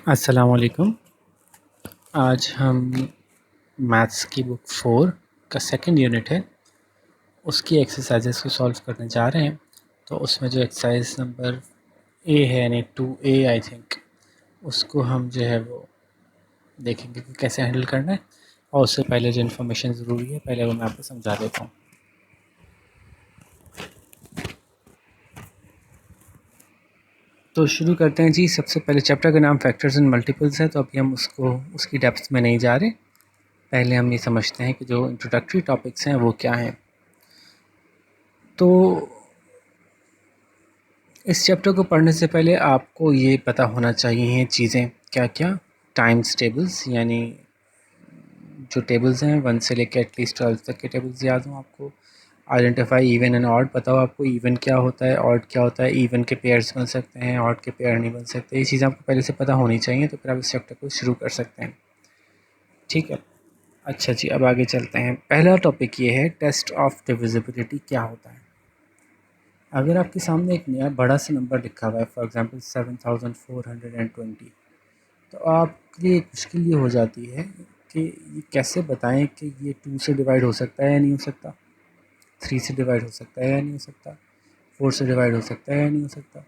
अस्सलाम वालेकुम। आज हम मैथ्स की बुक 4 का सेकंड यूनिट है, उसकी एक्सरसाइजेस को सॉल्व करने जा रहे हैं। तो उसमें जो एक्सरसाइज नंबर ए है यानी 2A आई थिंक, उसको हम जो है वो देखेंगे कि कैसे हैंडल करना है। और उससे पहले जो इन्फॉर्मेशन ज़रूरी है पहले वो मैं आपको समझा देता हूँ। तो शुरू करते हैं जी। सबसे पहले चैप्टर का नाम फैक्टर्स एंड मल्टीपल्स है, तो अभी हम उसकी डेप्थ में नहीं जा रहे। पहले हम ये समझते हैं कि जो इंट्रोडक्टरी टॉपिक्स हैं वो क्या हैं। तो इस चैप्टर को पढ़ने से पहले आपको ये पता होना चाहिए चीज़ें क्या क्या। टाइम्स टेबल्स यानी जो टेबल्स हैं 1 से लेकर एटलीस्ट 12 तक के टेबल्स याद हों आपको। आइडेंटिफाई इवन एंड ऑड, पता हो आपको इवन क्या होता है, ऑड क्या होता है। इवन के पेयर्स बन सकते हैं, ऑड के पेयर नहीं बन सकते। ये चीज़ें आपको पहले से पता होनी चाहिए, तो फिर आप इस चैप्टर को शुरू कर सकते हैं। ठीक है, अच्छा जी, अब आगे चलते हैं। पहला टॉपिक ये है टेस्ट ऑफ डिविजिबिलिटी क्या होता है। अगर आपके सामने एक नया बड़ा सा नंबर लिखा हुआ है, फॉर एग्जांपल 7420, तो आपके लिए एक मुश्किल ये हो जाती है कि ये कैसे बताएं कि ये 2 से डिवाइड हो सकता है या नहीं हो सकता, 3 से डिवाइड हो सकता है या नहीं हो सकता, 4 से डिवाइड हो सकता है या नहीं हो सकता,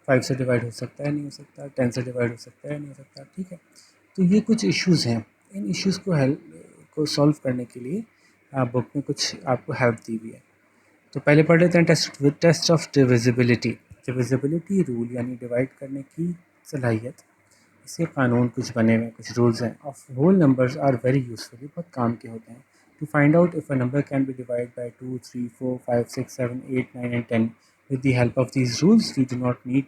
5 से डिवाइड हो सकता है नहीं हो सकता, 10 से डिवाइड हो सकता है नहीं हो सकता। ठीक है, तो ये कुछ इश्यूज़ हैं। इन इश्यूज़ को सॉल्व करने के लिए बुक में कुछ आपको हेल्प दी हुई है। तो पहले पढ़ लेते हैं test of divisibility. Divisibility rule यानी डिवाइड करने की सलाहियत, इसके कानून कुछ बने हुए हैं, कुछ रूल्स हैं। Of whole numbers are very useful, बहुत काम के होते हैं। To find out if a number can be divide by 2, 3, 4, 5, 6, 7, 8, 9 and 10 with the help of these rules we do not need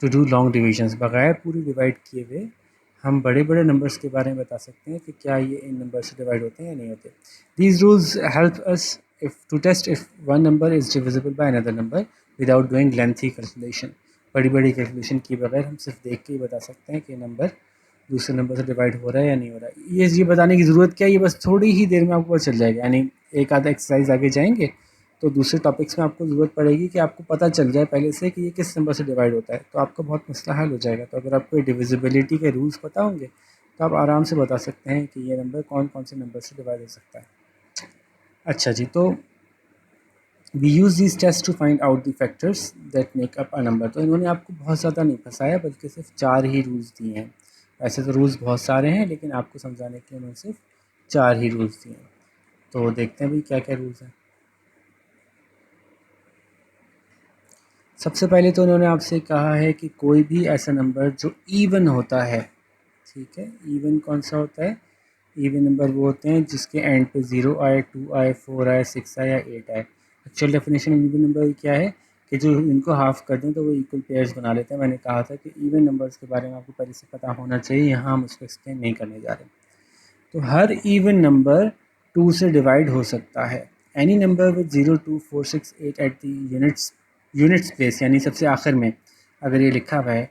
to do long divisions. बगैर पूरी divide किए हुए हम बड़े बड़े नंबर्स के बारे में बता सकते हैं कि क्या ये इन नंबर से डिवाइड होते हैं या नहीं होते। These rules help us if to test if one number is divisible by another number without doing lengthy calculation। बड़ी बड़ी कैलकुलेशन किए बगैर हम सिर्फ देख के ही बता सकते हैं कि नंबर दूसरे नंबर से डिवाइड हो रहा है या नहीं हो रहा है। ये बताने की ज़रूरत क्या है, ये बस थोड़ी ही देर में आपको पता चल जाएगा। यानी एक आधा एक्सरसाइज आगे जाएंगे तो दूसरे टॉपिक्स में आपको ज़रूरत पड़ेगी कि आपको पता चल जाए पहले से कि ये किस नंबर से डिवाइड होता है, तो आपका बहुत मसला हल हो जाएगा। तो अगर आपको डिविजिबिलिटी के रूल्स पता होंगे तो आप आराम से बता सकते हैं कि ये नंबर कौन कौन से नंबर से डिवाइड हो सकता है। अच्छा जी, तो we use this test to find out the factors that make up a number. तो इन्होंने आपको बहुत ज़्यादा नहीं फंसाया, बल्कि सिर्फ 4 ही रूल्स दिए हैं। ऐसे तो रूल्स बहुत सारे हैं, लेकिन आपको समझाने के लिए उन्होंने सिर्फ 4 ही रूल्स दिए हैं। तो देखते हैं भाई क्या क्या रूल्स हैं। सबसे पहले तो उन्होंने आपसे कहा है कि कोई भी ऐसा नंबर जो इवन होता है, ठीक है, इवन कौन सा होता है, इवन नंबर वो होते हैं जिसके एंड पे 0 आए, 2 आए, 4 आए, 6 आए या 8 आए। एक्चुअल डेफिनेशन इवन नंबर क्या है कि जो इनको हाफ कर दें तो वो इक्वल पेयर्स बना लेते हैं। मैंने कहा था कि इवन नंबर्स के बारे में आपको पहले से पता होना चाहिए, यहाँ हम उसको एक्सप्लेन नहीं करने जा रहे। तो हर इवन नंबर 2 से डिवाइड हो सकता है। Any number with 0, 2, 4, 6, 8 eight the units place यानी सबसे आखिर में अगर ये लिखा हुआ है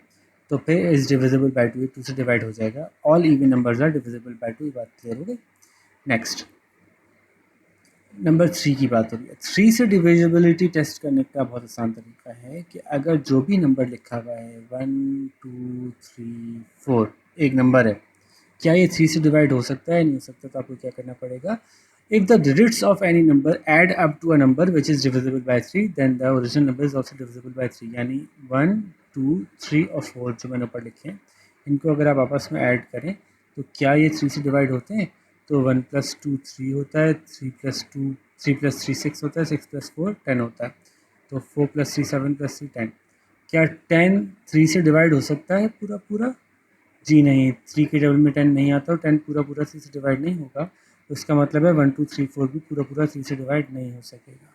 तो फिर इज़ डिविजिबल बाई 2, 2 से डिवाइड हो जाएगा। All even numbers are divisible by 2, ये बात क्लियर हो गई। नेक्स्ट, नंबर 3 की बात हो रही है। 3 से डिविजिबिलिटी टेस्ट करने का बहुत आसान तरीका है कि अगर जो भी नंबर लिखा हुआ है 1, 2, 3, 4 एक नंबर है, क्या ये 3 से डिवाइड हो सकता है नहीं हो सकता, तो आपको क्या करना पड़ेगा। If the digits of any number add up to a number which is divisible by 3 then the original number is also divisible by 3। यानी 1, 2, 3 और 4 जो मैंने ऊपर लिखे हैं, इनको अगर आप आपस में ऐड करें तो क्या ये 3 से डिवाइड होते हैं। तो 1 + 2 3 होता है, 3 + 2 3 + 3 6 होता है, 6 + 4 10 होता है, तो 4 + 3 7 + 3 10। क्या 10 3 से डिवाइड हो सकता है पूरा पूरा? जी नहीं, 3 के टेबल में 10 नहीं आता और 10 पूरा पूरा 3 से डिवाइड नहीं होगा। तो इसका मतलब है 1, 2, 3, 4 भी पूरा पूरा 3 से डिवाइड नहीं हो सकेगा,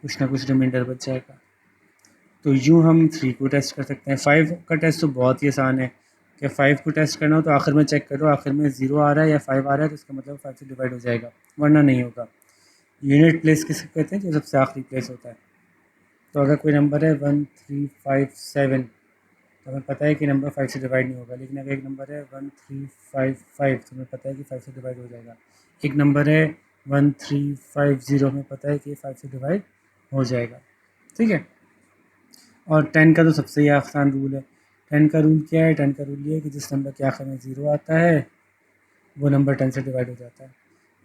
कुछ ना कुछ रिमाइंडर बच जाएगा। तो यूँ हम 3 को टेस्ट कर सकते हैं। 5 का टेस्ट तो बहुत ही आसान है कि 5 को टेस्ट करना हो तो आखिर में चेक करो, आखिर में 0 आ रहा है या 5 आ रहा है, तो इसका मतलब 5 से डिवाइड हो जाएगा, वरना नहीं होगा। यूनिट प्लेस किसको कहते हैं, जो सबसे आखिरी प्लेस होता है। तो अगर कोई नंबर है 1, 3, 5, 7, तो हमें पता है कि नंबर 5 से डिवाइड नहीं होगा। लेकिन अगर एक नंबर है 1, 3, 5, 5, तो हमें पता है कि 5 से डिवाइड हो जाएगा। एक नंबर है 1, 3, 5, 0, हमें पता है कि 5 से डिवाइड हो जाएगा। ठीक है, और 10 का तो सबसे ही आसान रूल है 10 का रूल क्या है? 10 का रूल ये है कि जिस नंबर के आखिर में 0 आता है वो नंबर 10 से डिवाइड हो जाता है।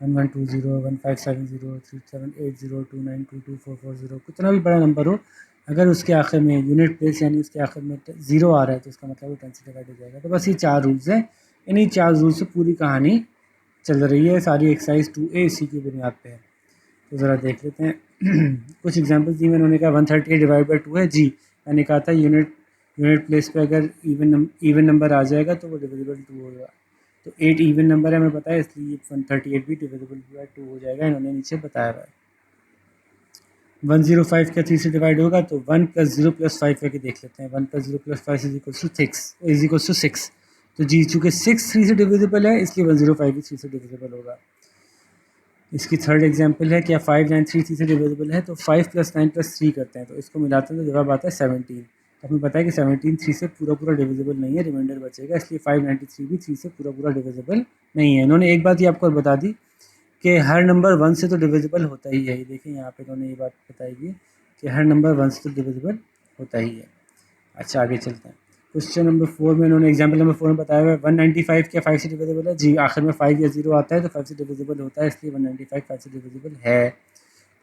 1120, 1570, 3780, 2922, 440, कितना भी बड़ा नंबर हो, अगर उसके आखिर में यूनिट प्लेस यानी उसके आखिर में 0 आ रहा है तो उसका मतलब वो 10 से डिवाइड हो जाएगा। तो बस ये 4 रूल्स हैं, इन्हीं 4 रूल्स से पूरी कहानी चल रही है। सारी एक्सरसाइज 2A इसी की बुनियाद पे है। तो ज़रा देख लेते हैं। कुछ एग्जांपल्स दी मैंने कहा 138 डिवाइड बाई 2 है जी। मैंने कहा था यूनिट प्लेस पे अगर इवन नंबर आ जाएगा तो वो डिविजिबल 2 होगा। तो 8 इवन नंबर है, हमें पता है, इसलिए 138 भी डिविजिबल बाई 2 हो जाएगा। इन्होंने नीचे बताया हुआ है। 105 क्या 3 से डिवाइड होगा? तो 1 + 0 + 5 करके देख लेते हैं। 1 + 0 + 5 = 6। तो जी चूँकि 6 3 से डिविजिबल है इसलिए 105 भी 3 से डिविजिबल होगा। इसकी थर्ड एग्जांपल है क्या 5 9 3 3 से डिविजिबल है? तो 5 + 9 + 3 करते हैं तो इसको मिलाते हैं तो जवाब आता है 17। तो हमें पता है कि 17 3 से पूरा डिविजिबल नहीं है, रिमाइंडर बचेगा, इसलिए 593 भी 3 से पूरा डिविजिबल नहीं है। इन्होंने एक बात ही आपको बता दी कि हर नंबर 1 से तो डिविजिबल होता ही है। देखिए यहाँ पे इन्होंने ये बात बताई कि हर नंबर 1 से तो डिविजिबल होता ही है। अच्छा आगे चलते हैं। क्वेश्चन नंबर 4 में इन्होंने एग्जाम्पल नंबर 4 में बताया हुआ है 195 क्या 5 से डिविजिबल है? जी आखिर में 5 या 0 आता है तो 5 से डिविजिबल होता है, इसलिए 195 5 से डिविजिबल है।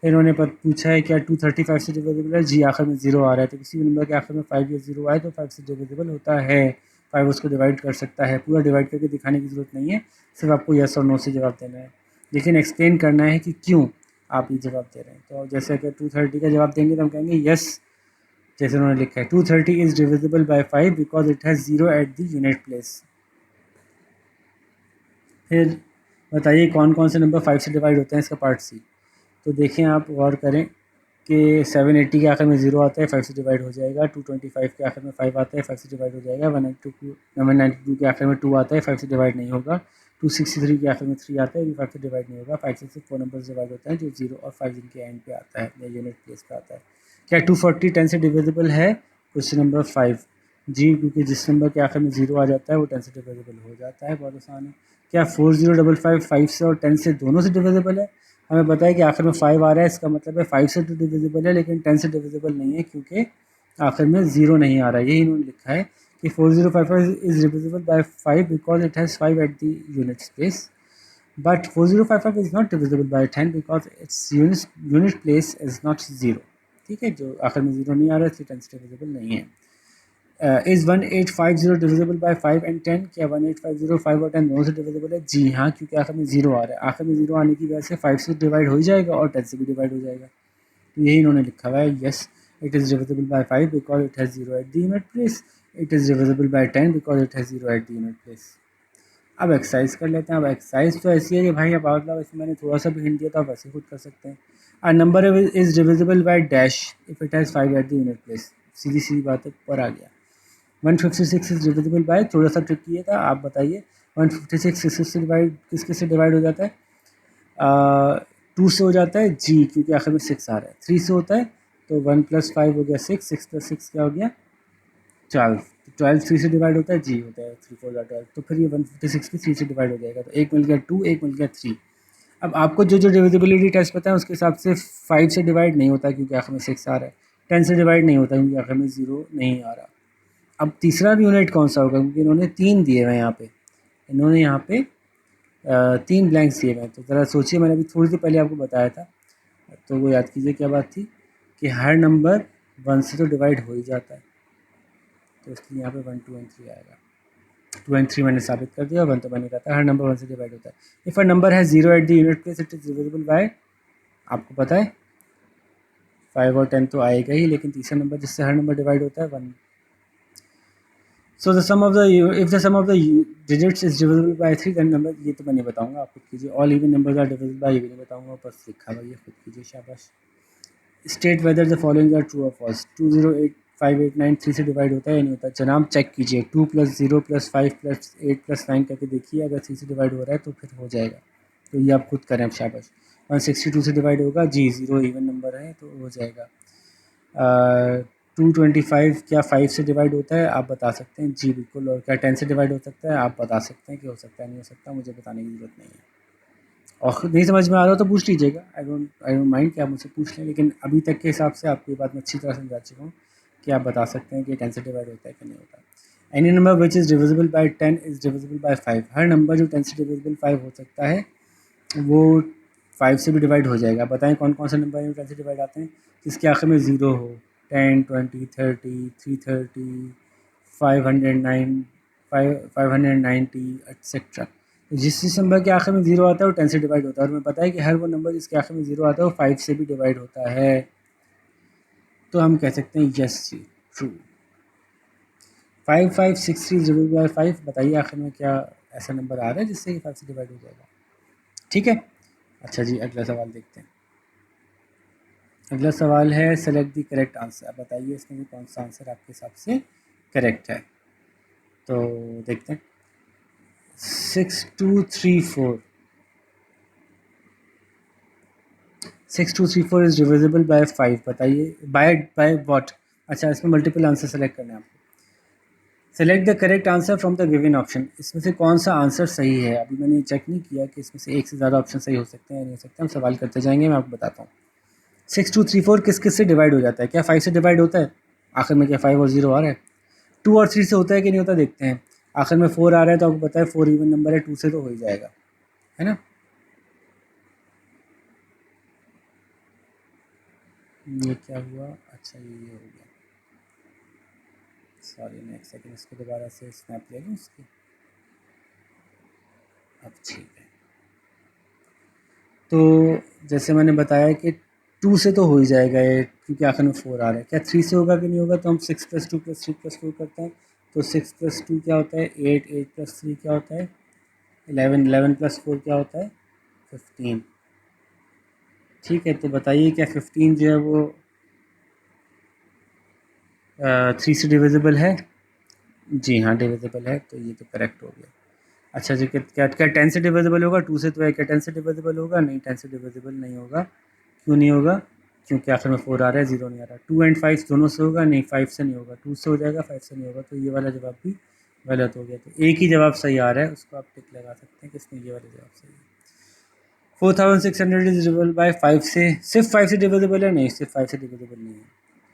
फिर इन्होंने पूछा है क्या 235 से डिविजिबल है? जी आखिर में 0 आ रहा है तो किसी भी नंबर के आखिर में 5 या 0 आए तो 5 से डिविजिबल होता है। 5 उसको डिवाइड कर सकता है, पूरा डिवाइड करके दिखाने की ज़रूरत नहीं है, सिर्फ आपको यस और नो से जवाब देना है, लेकिन एक्सप्लेन करना है कि क्यों आप ये जवाब दे रहे हैं। तो जैसे अगर 230 का जवाब देंगे तो हम कहेंगे यस, जैसे उन्होंने लिखा है 230 is divisible bye 5 because it has 0 eight the unit place. फिर बताइए कौन कौन से नंबर 5 से डिवाइड होते हैं, इसका पार्ट सी। तो देखें आप गौर करें कि 780 के आखिर में 0 आता है, 5 से डिवाइड हो जाएगा। 225 के आखिर में 5 आता है, 5 से डिवाइड हो जाएगा। 192 के आखिर में 2 आता है, 5 से डिवाइड नहीं होगा। 263 के आखिर में 3 आता है, ये 5 से डिवाइड नहीं होगा। 5 से सिर्फ 4 नंबर डिवाइड होता है जो 0 और 5 जिनके एंड पे आता है या यूनिट प्लेस पे आता है। क्या 240 10 से डिविजिबल है? क्वेश्चन नंबर 5 जी, क्योंकि जिस नंबर के आखिर में 0 आ जाता है वो 10 से डिविजिबल हो जाता है। बहुत आसान है। क्या 4055 5 से और 10 से दोनों से डिविजिबल है? हमें पता है कि आखिर में 5 आ रहा है, इसका मतलब है 5 से तो डिविजिबल है लेकिन 10 से डिविजिबल नहीं है क्योंकि आखिर में 0 नहीं आ रहा है। यही इन्होंने लिखा है कि 4055 is divisible bye 5 because it has 5 at the unit space, but 4055 is not divisible by 10 because its unit place is not 0। ठीक है, जो आखिर में 0 नहीं आ रहा है इसलिए 10 से डिविजिबल नहीं है। Is 1850 divisible by 5 and 10? क्या 1850 5 और 10 दोनों से डिविजिबल है? जी हाँ, क्योंकि आखिर में 0 आ रहा है। आखिर में 0 आने की वजह से 5 से डिवाइड हो ही जाएगा और 10 से भी डिवाइड हो जाएगा। तो यही इन्होंने लिखा हुआ है, yes it is divisible bye 5 because it has 0 eight the unit place. It is divisible by 10 because it has 0 eight the unit place. अब एक्सरसाइज कर लेते हैं। अब एक्सरसाइज तो ऐसी है कि भाई अब मतलब इसमें मैंने थोड़ा सा भी हिंट दिया तो आप वैसे खुद कर सकते हैं। A number is divisible by dash if it has 5 at the unit place. सीधी सीधी बात है, ऊपर आ गया। 156 इज डिविजिबल बाय, थोड़ा सा ट्रिक किया था, आप बताइए 156 किससे डिवाइड किसके से डिवाइड हो जाता है? 2 से हो जाता है जी, क्योंकि आखिर में 6 आ रहा है। 3 से होता है तो 1 + 5 हो गया 6, 6 + 6 क्या हो गया 12। 12 3 से डिवाइड होता है जी, होता है 3 4 12। तो फिर ये 156 भी 3 से डिवाइड हो जाएगा, तो एक मिल गया 2, एक मिल गया 3। अब आपको जो जो डिविजिबिलिटी टेस्ट पता है उसके हिसाब से 5 से डिवाइड नहीं होता क्योंकि आखिर में 6 आ रहा है। 10 से डिवाइड नहीं होता क्योंकि आखिर में 0 नहीं आ रहा। अब तीसरा यूनिट कौन सा होगा, क्योंकि इन्होंने 3 दिए हुए हैं यहाँ पे, इन्होंने यहाँ पे 3 ब्लैंक्स दिए हुए हैं। तो ज़रा सोचिए, मैंने अभी थोड़ी देर पहले आपको बताया था, तो वो याद कीजिए क्या बात थी कि हर नंबर 1 से तो डिवाइड हो ही जाता है, तो इसलिए यहाँ पे 1 2 एंड 3 आएगा। 2 एंड 3 मैंने साबित कर दिया, 1 तो मैंने कहा था हर नंबर 1 से डिवाइड होता है। इफ़ अ नंबर है 0 eight the unit place it is divisible bye, आपको पता है 5 और 10 तो आएगा ही, लेकिन तीसरा नंबर जिससे हर नंबर डिवाइड होता है 1। So the sum of the if the sum of the digits is divisible by 3 then number, ये तो मैं नहीं बताऊंगा, आप खुद कीजिए। All even numbers are divisible by, ये भी नहीं बताऊंगा, बस लिखा हुआ, ये खुद कीजिए, शाबाश। State whether the following are true और फॉल्स। 208589 3 से डिवाइड होता है या नहीं होता? जनाब चेक कीजिए, 2 + 0 + 5 + 8 + 9 करके देखिए, अगर 3 से डिवाइड हो रहा है तो फिर हो जाएगा। तो ये आप खुद करें, अब शाबाश। 162 से डिवाइड होगा जी, 0 इवन नंबर है तो हो जाएगा। 225 क्या 5 से डिवाइड होता है? आप बता सकते हैं जी बिल्कुल। और क्या 10 से डिवाइड हो सकता है? आप बता सकते हैं कि हो सकता है, नहीं हो सकता, मुझे बताने की ज़रूरत नहीं है। और खुद नहीं समझ में आ रहा हो तो पूछ लीजिएगा, आई डोंट माइंड कि आप मुझसे पूछ लें, लेकिन अभी तक के हिसाब से आपको ये बात मैं अच्छी तरह समझा चुका हूँ कि आप बता सकते हैं कि 10 से डिवाइड होता है कि नहीं होता। Any number which is divisible by 10 is divisible bye 5। Her number जो 10 से डिविजिबल 5 हो सकता है वो 5 से भी डिवाइड हो जाएगा। बताएं कौन कौन से नंबर हैं 10 से डिवाइड आते हैं जिसके आखिर में 0 हो। 10, 20, 30, 330, 509, 590 एक्सेट्रा। जिस नंबर के आखिर में 0 आता है वो 10 से डिवाइड होता है, और हमें पता है कि हर वो नंबर जिसके आखिर में 0 आता है वो 5 से भी डिवाइड होता है। तो हम कह सकते हैं यस जी, ट्रू। 5563 डिवाइड बाय 5, बताइए आखिर में क्या ऐसा नंबर आ रहा है जिससे कि 5 से डिवाइड हो जाएगा। ठीक है, अच्छा जी अगला सवाल देखते हैं। अगला सवाल है सेलेक्ट द करेक्ट आंसर। आप बताइए इसमें कौन सा आंसर आपके हिसाब से करेक्ट है। तो देखते हैं 6234 6234 इज डिविजिबल बाय 5। बताइए बाय व्हाट। अच्छा इसमें मल्टीपल आंसर सेलेक्ट करना है आपको। Select the correct answer from the given option. इसमें से कौन सा आंसर सही है। अभी मैंने चेक नहीं किया कि इसमें से एक से ज़्यादा ऑप्शन सही हो सकते हैं या नहीं हो सकते। हम सवाल करते जाएंगे, मैं आपको बताता हूँ। 6234 किस किस से डिवाइड हो जाता है। क्या 5 से डिवाइड होता है। आखिर में क्या 5 और 0 आ रहा है। 2 और 3 से होता है कि नहीं होता देखते हैं। आखिर में 4 आ रहा है तो आपको पता है 4 इवन नंबर है, 2 से तो हो ही जाएगा, है ना। ये क्या हुआ, अच्छा ये हो गया, सॉरी मैं एक सेकंड इसको दोबारा से स्नैप ले लूँ इसकी। अब ठीक है, तो जैसे मैंने बताया कि 2 से तो हो ही जाएगा ये, क्योंकि आखिर में 4 आ रहा है। क्या 3 से होगा कि नहीं होगा। तो हम 6 + 2 + 3 + 4 करते हैं। तो 6 + 2 क्या होता है 8, 8 + 3 क्या होता है 11, 11 + 4 क्या होता है 15। ठीक है, तो बताइए क्या 15 जो है वो 3 से डिविजिबल है। जी हाँ डिविजिबल है, तो ये तो करेक्ट हो गया। अच्छा जी, क्या क्या 10 से डिविजिबल होगा। 2 से तो है, क्या 10 से डिविजिबल होगा। नहीं 10 से डिविजिबल नहीं होगा। क्यों नहीं होगा, क्योंकि आखिर में 4 आ रहा है, 0 नहीं आ रहा। 2 और 5 दोनों से होगा, नहीं 5 से नहीं होगा। 2 से हो जाएगा, 5 से नहीं होगा। तो ये वाला जवाब भी गलत हो गया। तो एक ही जवाब सही आ रहा है, उसको आप टिक लगा सकते हैं कि इसमें ये वाला जवाब सही है। 4600 इज डिविजिबल बाय 5 से, सिर्फ 5 से डिविजिबल है। नहीं सिर्फ 5 से डिविजिबल नहीं है,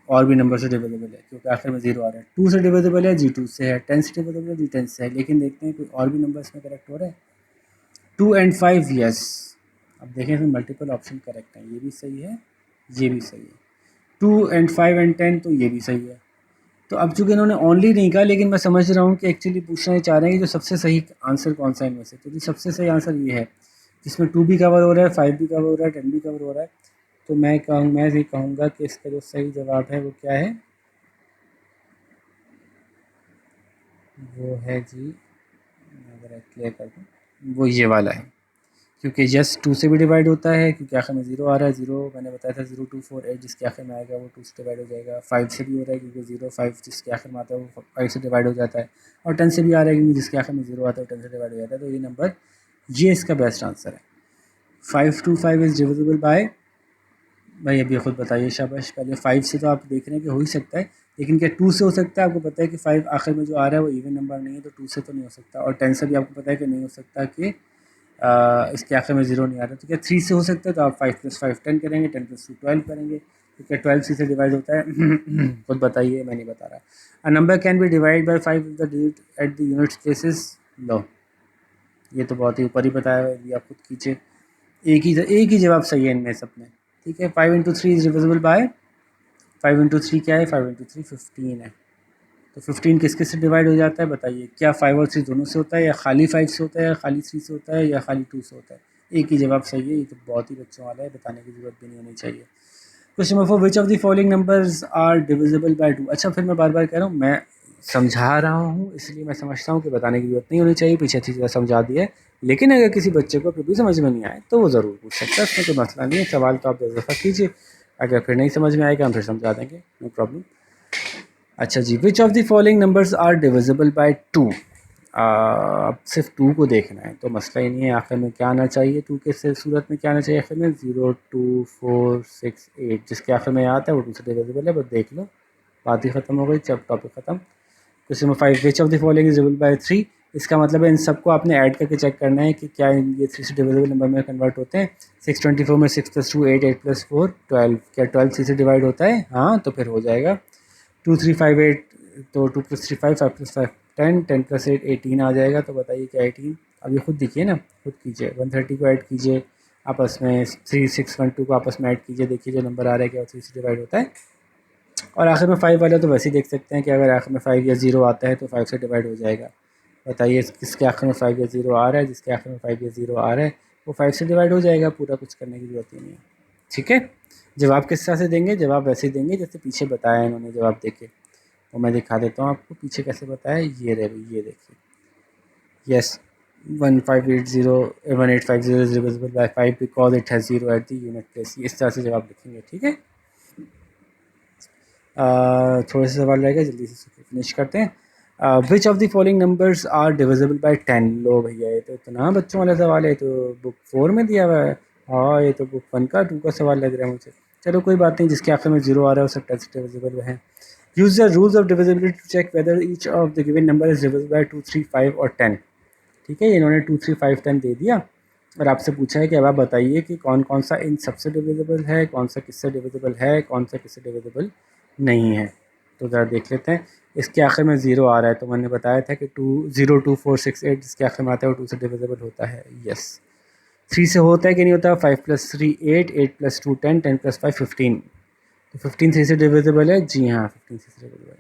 और भी नंबर से डिविजिबल है, क्योंकि आखिर में 0 आ रहा है। 2 से डिविजिबल है जी, 2 से है। 10 से डिविजिबल है जी, 10 से है। लेकिन देखते हैं कोई और भी नंबर इसमें करेक्ट हो रहा है। 2 और 5 यस। अब देखें इसमें मल्टीपल ऑप्शन करेक्ट है, ये भी सही है, ये भी सही है। 2 और 5 और 10 तो ये भी सही है। तो अब चूंकि इन्होंने ओनली नहीं कहा, लेकिन मैं समझ रहा हूँ कि एक्चुअली पूछना चाह रहे हैं कि जो सबसे सही आंसर कौन सा है इनमें से। तो जी सबसे सही आंसर ये है, जिसमें 2 भी कवर हो रहा है, 5 भी कवर हो रहा है, 10 भी कवर हो रहा है। तो मैं ये कहूँगा कि इसका जो सही जवाब है वो क्या है, वो है जी, अगर क्लियर कर दूँ, वो ये वाला है। क्योंकि यस 2 से भी डिवाइड होता है, क्योंकि आखिर में 0 आ रहा है। 0 मैंने बताया था 0248 जिसके आखिर में आएगा वो 2 से डिवाइड हो जाएगा। 5 से भी हो रहा है क्योंकि 05 जिसके आखिर में आता है वो 5 से डिवाइड हो जाता है। और 10 से भी आ रहा है क्योंकि जिसके आखिर में 0 आता है वो 10 से डिवाइड हो जाता है। तो ये नंबर, ये इसका बेस्ट आंसर है। 525 इज़ डिविजिबल बाय, भाई अभी खुद बताइए शाबाश। पहले 5 से तो आप देख रहे हैं कि हो ही सकता है, लेकिन क्या 2 से हो सकता है। आपको पता है कि 5 आखिर में जो आ रहा है वो इवन नंबर नहीं है, तो 2 से तो नहीं हो सकता। और 10 से भी आपको पता है कि नहीं हो सकता कि इसके आखिर में 0 नहीं आ रहा। तो क्या 3 से हो सकता है, तो आप 5 + 5 10 करेंगे, 10 + 2 12 करेंगे। तो क्या 12 3 से डिवाइड होता है खुद बताइए, मैं नहीं बता रहा। A number can be divide by 5 the digit at the units places. लो ये तो बहुत ही ऊपर ही बताया है, ये आप खुद कीजिए। एक ही जवाब सही है इनमें सब में। ठीक है, 5 × 3 इज डिविजिबल बाय, 5 × 3 क्या है, 5 × 3 15 है। तो 15 किस किस से डिवाइड हो जाता है बताइए। क्या 5 और 3 दोनों से होता है, या खाली 5 से होता है, या खाली 3 से होता है, या खाली 2 से होता है। एक ही जवाब सही है, ये तो बहुत ही बच्चों वाला है, बताने की जरूरत भी नहीं होनी चाहिए। Question number 4, which of the following numbers are divisible by 2। अच्छा फिर मैं बार बार कह रहा हूँ, मैं समझा रहा हूँ इसलिए मैं समझता हूँ कि बताने की जरूरत नहीं होनी चाहिए, पीछे अच्छी तरह समझा दिया है। लेकिन अगर किसी बच्चे को फिर भी समझ में नहीं आए तो वो ज़रूर पूछ सकता है, उसमें कोई मसला नहीं है। सवाल तो आप दफा कीजिए, अगर फिर नहीं समझ में आएगा हम फिर समझा देंगे, नो प्रॉब्लम। अच्छा जी, which of the following numbers are divisible by 2। अब सिर्फ 2 को देखना है तो मसला ही नहीं है। आखिर में क्या आना चाहिए 2 के सूरत में, क्या आना चाहिए आखिर में 0 2 4 6 8 जिसके आखिर में आता है वो 2 से डिविजिबल है। बस देख लो, बात ही ख़त्म हो गई, जब टॉपिक ख़त्म। Question number 5, which of the following is divisible by 3। इसका मतलब है इन सबको आपने ऐड करके चेक करना है कि क्या ये 3 से डिविजिबल नंबर में कन्वर्ट होते हैं। 624 में 6 + 2 8, 8 + 4 12। क्या 12 3 से डिवाइड होता है, हाँ तो फिर हो जाएगा। 2 3 5 8, तो 2 + 3 5, 5 + 5 10, 10 + 8 18 आ जाएगा। तो बताइए क्या 18, अब ये खुद दिखिए ना, खुद कीजिए। 130 को ऐड कीजिए आपस में, 3612 को आपस में ऐड कीजिए, देखिए जो नंबर आ रहा है क्या 3 से डिवाइड होता है। और आखिर में 5 वाला तो वैसे ही देख सकते हैं कि अगर आखिर में 5 या 0 आता है तो 5 से डिवाइड हो जाएगा। बताइए किसके आखिर में 5 या 0 आ रहा है, जिसके आखिर में 5 या 0 आ रहा है वो 5 से डिवाइड हो जाएगा, पूरा कुछ करने की जरूरत ही नहीं है। ठीक है, जवाब किस तरह से देंगे, जवाब वैसे ही देंगे जैसे पीछे बताया इन्होंने जवाब देके। तो मैं दिखा देता हूँ आपको पीछे कैसे बताया, ये रहे भाई, ये देखिए। Yes, 1850 is divisible by 5 because it has 0 at the unit place। इस तरह से जवाब लिखेंगे। ठीक है, थोड़े से सवाल रहेगा, जल्दी से फिनिश करते हैं। Which of the following numbers are divisible by 10। लो भैया, ये तो इतना बच्चों वाला सवाल है, तो बुक 4 में दिया हुआ है। हाँ, ये तो बुक 1 का 2 का सवाल लग रहा है मुझे। चलो कोई बात नहीं, जिसके आखिर में 0 आ रहा है वो सब 10 से डिविजिबल है। Use the rules of divisibility to check whether each of the given number is divisible by 2, 3, 5 और 10। ठीक है, इन्होंने 2, 3, 5, 10 दे दिया और आपसे पूछा है कि अब आप बताइए कि कौन कौन सा इन सबसे डिविजिबल है, कौन सा किससे डिविजिबल है, कौन सा किससे डिविजिबल नहीं है। तो ज़रा देख लेते हैं। इसके आखिर में 0 आ रहा है, तो मैंने बताया था कि 202468 जिसके आखिर में आता है वो 2 से डिविजिबल होता है। यस। 3 से होता है कि नहीं होता, 5 + 3 8, 8 + 2 10, 10 + 5 15। तो 15 3 से डिविजिबल है, जी हाँ 15 3 से डिविजिबल है।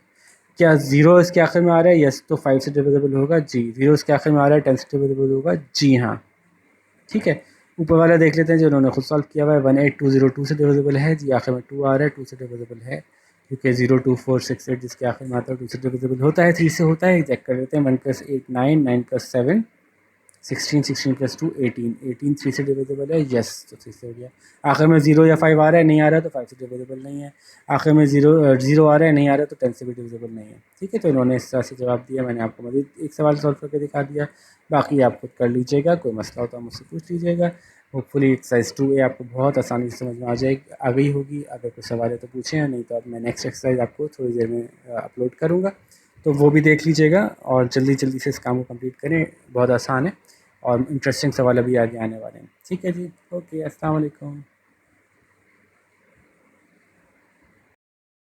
क्या 0 इसके आखिर में आ रहा है, यस, तो 5 से डिविजिबल होगा जी। 0 इसके आखिर में आ रहा है, 10 से डिविजिबल होगा, जी हाँ। ठीक है, ऊपर वाला देख लेते हैं जो उन्होंने खुद सॉल्व किया हुआ है। 18202 से डिविजिबल है जी, आखिर में 2 आ रहा है, 2 से डिविजिबल है क्योंकि 02468 जिसके आखिर में आता है 2 से डिविजिबल होता है, 3 से होता है। चेक कर लेते हैं। 1 + 8 9, 9 + 7 16, 16 + 2 18, 18 3 से डिविजिबल है, यस, तो 3 से हो गया। आखिर में 0 या 5 आ रहा है, नहीं आ रहा है तो 5 से डिविजिबल नहीं है। आखिर में 0 आ रहा है, नहीं आ रहा है तो 10 से भी डिविजिबल नहीं है। ठीक है, तो इन्होंने इस तरह से जवाब दिया। मैंने आपको मज़ीद एक सवाल सॉल्व करके दिखा दिया, बाकी आप खुद कर लीजिएगा। कोई मसला हो तो आप मुझसे पूछ लीजिएगा। होपफुली एक्सरसाइज 2A आपको बहुत आसानी से समझ में आ गई होगी। अगर कोई सवाल है तो पूछें, नहीं तो अब मैं नेक्स्ट एक्सरसाइज आपको थोड़ी देर में अपलोड करूँगा, तो वो भी देख लीजिएगा और जल्दी जल्दी से इस काम को कंप्लीट करें। बहुत आसान है और इंटरेस्टिंग सवाल अभी आगे आने वाले हैं। ठीक है जी, ओके, अस्सलाम वालेकुम।